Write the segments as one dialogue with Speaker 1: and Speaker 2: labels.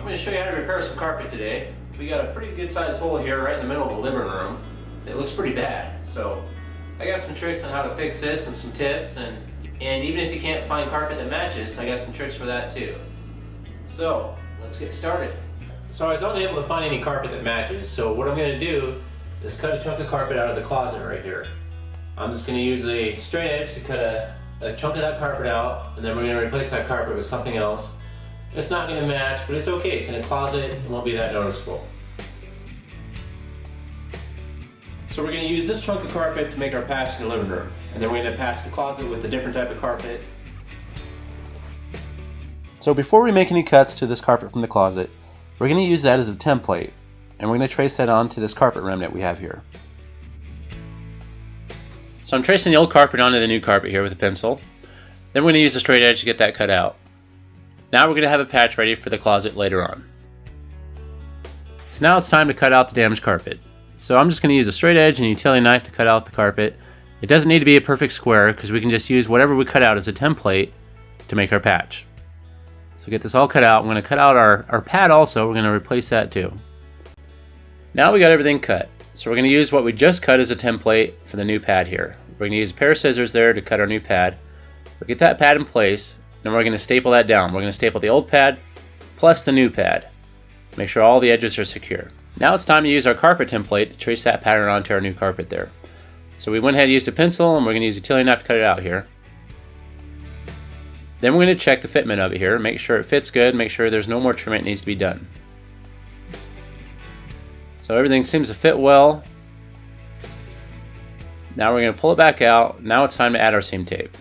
Speaker 1: I'm going to show you how to repair some carpet today. We got a pretty good sized hole here right in the middle of the living room. It looks pretty bad. So I got some tricks on how to fix this and some tips, and even if you can't find carpet that matches, I got some tricks for that too. So let's get started. So I was unable to find any carpet that matches, so what I'm going to do is cut a chunk of carpet out of the closet right here. I'm just going to use a straight edge to cut a chunk of that carpet out, and then we're going to replace that carpet with something else. It's not going to match, but it's okay. It's in a closet. It won't be that noticeable. So we're going to use this chunk of carpet to make our patch in the living room, and then we're going to patch the closet with a different type of carpet.
Speaker 2: So before we make any cuts to this carpet from the closet, we're going to use that as a template, and we're going to trace that onto this carpet remnant we have here. So I'm tracing the old carpet onto the new carpet here with a pencil. Then we're going to use a straight edge to get that cut out. Now we're going to have a patch ready for the closet later on. So now it's time to cut out the damaged carpet. So I'm just going to use a straight edge and a utility knife to cut out the carpet. It doesn't need to be a perfect square because we can just use whatever we cut out as a template to make our patch. So get this all cut out. I'm going to cut out our pad also. We're going to replace that too. Now we got everything cut. So we're going to use what we just cut as a template for the new pad here. We're going to use a pair of scissors there to cut our new pad. We'll get that pad in place. Then we're going to staple that down. We're going to staple the old pad plus the new pad. Make sure all the edges are secure. Now it's time to use our carpet template to trace that pattern onto our new carpet there. So we went ahead and used a pencil, and we're going to use a utility knife to cut it out here. Then we're going to check the fitment of it here, make sure it fits good, make sure there's no more trimming that needs to be done. So everything seems to fit well. Now we're going to pull it back out. Now it's time to add our seam tape.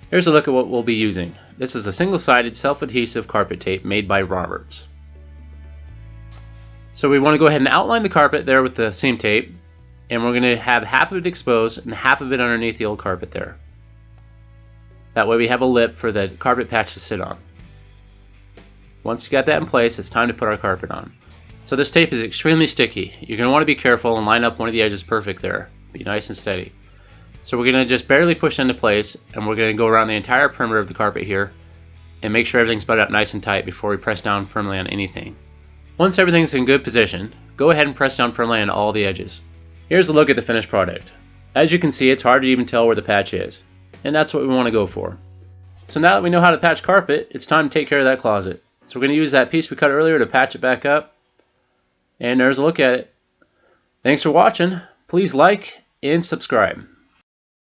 Speaker 2: Here's a look at what we'll be using. This is a single-sided self-adhesive carpet tape made by Roberts. So we want to go ahead and outline the carpet there with the seam tape, and we're going to have half of it exposed and half of it underneath the old carpet there. That way we have a lip for the carpet patch to sit on. Once you got that in place, it's time to put our carpet on. So this tape is extremely sticky. You're going to want to be careful and line up one of the edges perfect there. Be nice and steady. So we're going to just barely push into place, and we're going to go around the entire perimeter of the carpet here and make sure everything's buttoned up nice and tight before we press down firmly on anything. Once everything's in good position, go ahead and press down firmly on all the edges. Here's a look at the finished product. As you can see, it's hard to even tell where the patch is, and that's what we want to go for. So now that we know how to patch carpet, it's time to take care of that closet. So we're going to use that piece we cut earlier to patch it back up, and there's a look at it. Thanks for watching. Please like and subscribe.